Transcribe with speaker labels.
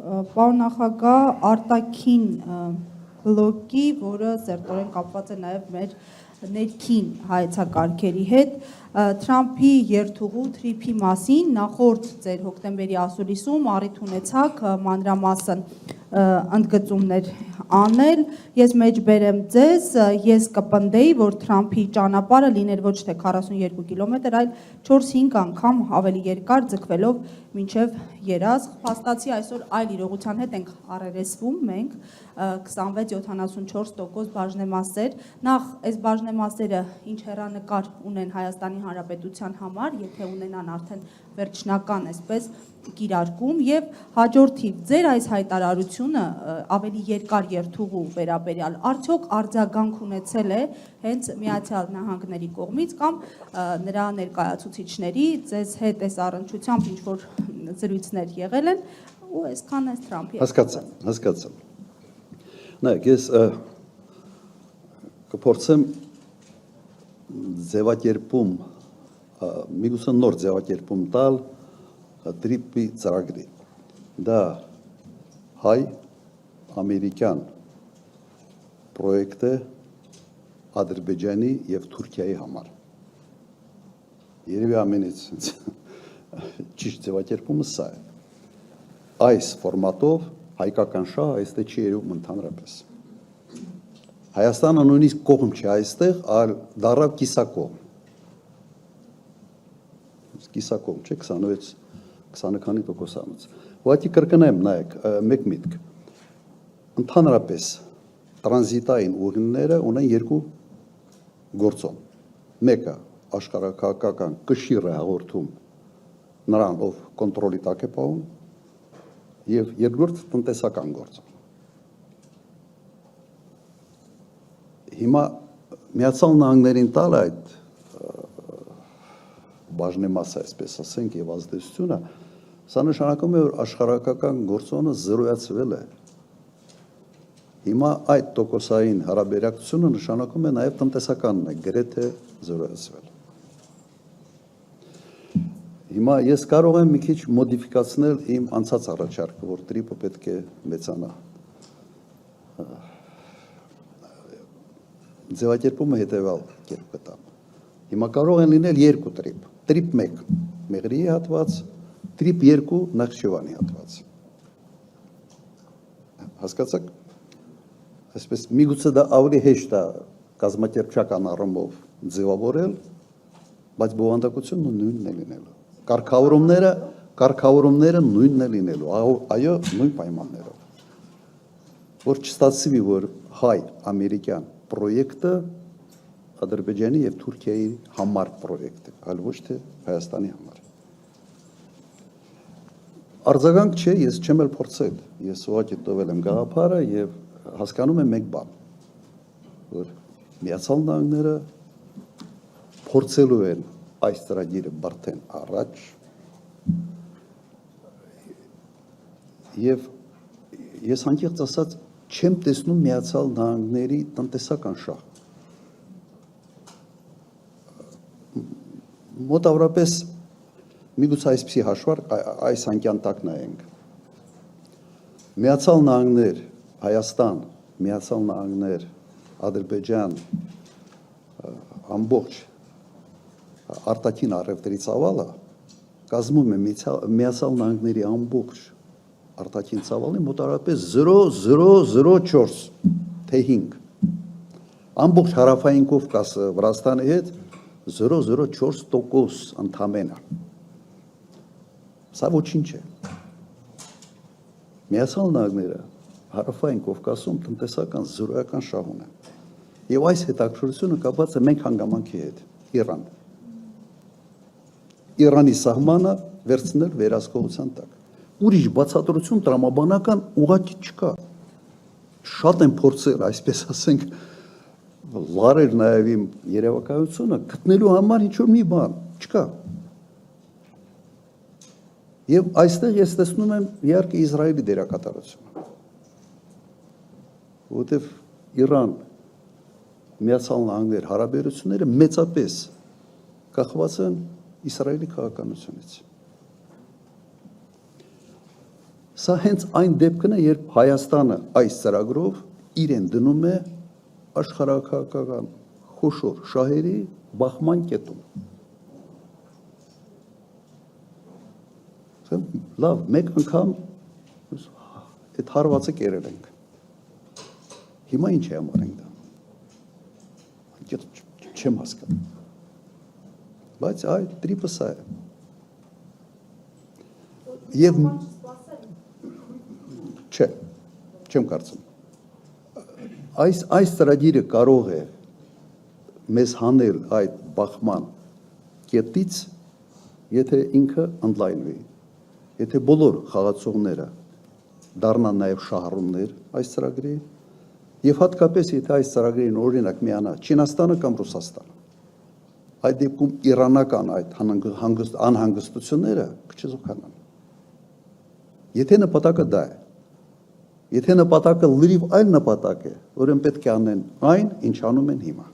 Speaker 1: Պարոն նախագահ, արտաքին բլոկի, որը սերտորեն կապված է նաև մեր ներքին հայեցակարգերի հետ, Թրամփի երթուղու թրիփի մասին նախորդ ձեր հոկտեմբերի ասուլիսում առիթ ունեցաք մանրամասն ընդգծումներ անել, ես մեջ բերեմ ձեզ, ես կպնդեի, որ Թրամփի ճանապարհը լիներ ոչ թե 42 կիլոմետր, այլ 4-5 անգամ ավելի երկար ձգվելով մինչև Երազղ, փաստացի այսօր այլ իրողության հետ ենք առերեսվում մենք, 26-74% բաժնեմասեր, նախ այս բաժնեմասերը ինչ հեռանկար ունեն Հայաստանի Հանրապետության համար, եթե ունենան արդեն վերջնական այսպես կիրարկում եւ հաջորդիվ ձեր այս հայտարարությունը ավելի երկար երթուղու վերաբերյալ արդյոք արձագանք ունեցել է հենց Միացյալ Նահանգների կողմից կամ նրա ներկայացուցիչների ձեզ հետ այս առնչությամբ ինչ որ զրույցներ եղել են ու այսքան է Թրամփի
Speaker 2: հասկացա նայեք ես կփորձեմ ձևակերպում միգուցե նոր ձևակերպում տալ Տրիպի ծրագրի դա հայ-ամերիկյան պրոյեկտ է Ադրբեջանի եւ Թուրքիայի համար երևի ամենից ճիշտ ձևակերպումը սա է այս ֆորմատով հայկական շահը այստեղ չի երևում ընդհանրապես Հայաստանը նույնիսկ կողմ չի այստեղ այլ դառավ կիսակողմ չէ 20 քանի տոկոսանոց ուղղակի կրկնեմ նայեք մեկ միտք ընդհանրապես տրանզիտային ուղիները ունեն երկու գործոն մեկը աշխարհակահաղական կշիռ է հաղորդում նրան ով կոնտրոլի տակ է պահում եւ երկրորդ տնտեսական գործոն հիմա Միացյալ Նահանգներին տալ այդ բաժնեմասը այսպես ասենք եւ ազդեցությունը սա նշանակում է որ աշխարհակական գործոնը զրոյացվել է հիմա այդ տոկոսային հարաբերակցությունը նշանակում է նաեւ տնտեսականն է գրեթե զրոյացվել հիմա ես կարող եմ մի քիչ մոդիֆիկացնել իմ անցած առաջարկը որ տրիպը պետք է մեծանա ձևակերպումը հետեւյալ կերպ կտամ հիմա կարող են լինել երկու տրիպ 1 Մեղրիի հատված տրիպ 2 Նախճիվանի հատված հասկացաք այսպես միգուցե դա ավելի հեշտ է կազմակերպչական առումով ձևավորել բայց բովանդակությունը նույնն է լինելու կարգավորումները նույնն է լինելու այո նույն պայմաններով որ չստացվի որ հայ-ամերիկյան պրոյեկտը Ադրբեջանի եւ Թուրքիայի համար պրոյեկտ է, այլ ոչ թե Հայաստանի համար։ Արձագանք չէ, ես չեմ էլ փորձել, ես ուղղակի տվել եմ գաղափարը եւ հասկանում եմ մեկ բան, որ Միացյալ Նահանգները փորձելու են այս ծրագիրը բրթեն առաջ եւ ես անկեղծ ասած չեմ տեսնում Միացյալ Նահանգների տնտեսական շահ մոտավորապես միգուցե այսպիսի հաշվարկ այս անկյան տակ նայենք Միացյալ Նահանգներ Հայաստան Միացյալ Նահանգներ Ադրբեջան ամբողջ արտաքին առևտրի ծավալը կազմում է Միացյալ Նահանգների ամբողջ արտաքին ծավալի մոտավորապես 0.004 թե 5 ամբողջ հարավային Կովկասը Վրաստանի հետ 0.04% ընդամենը սա ոչինչ է Միացյալ Նահանգները հարավային Կովկասում տնտեսական զրոյական շահ ունեն եւ այս հետաքրքրությունը կապված է մենք հանգամանքի հետ Իրանի սահմանը վերցնել վերահսկողության տակ ուրիշ բացատրություն տրամաբանական ուղղակի չկա շատ են փորձել այսպես ասենք լարեր նաև իմ երևակայությունը գտնելու համար ինչ-որ մի բան չկա եւ այստեղ ես տեսնում եմ իհարկե Իսրայելի դերակատարությունը որովհետեւ Իրան Միացյալ Նահանգներ հարաբերությունները մեծապես կախված են Իսրայելի քաղաքականությունից Սա հենց այն դեպքն է, երբ Հայաստանը այս ծրագրով իրեն դնում է աշխարհակահաղական խոշոր շահերի բախման կետում։ Լավ, մեկ անգամ այդ հարվածը կերել ենք։ Հիմա ինչ է համար ենք դա։ Չեմ հասկանում։ Բայց այդ տրիպը սա է։ Եվ չէ, չեմ կարծում։ Այս ծրագիրը կարող է մեզ հանել այդ բախման կետից, եթե ինքը ընդլայնվի, եթե բոլոր խաղացողները դառնան նաև շահառուներ այս ծրագրի, եւ հատկապես եթե այս ծրագրին օրինակ միանա Չինաստանը կամ Ռուսաստանը, այդ դեպքում իրանական այդ անհանգստությունները կչեզոքանան։ Եթե նպատակը դա է, եթե նպատակը լրիվ այլ նպատակ է, ուրեմն պետք է անեն այն, ինչ անում են հիմա։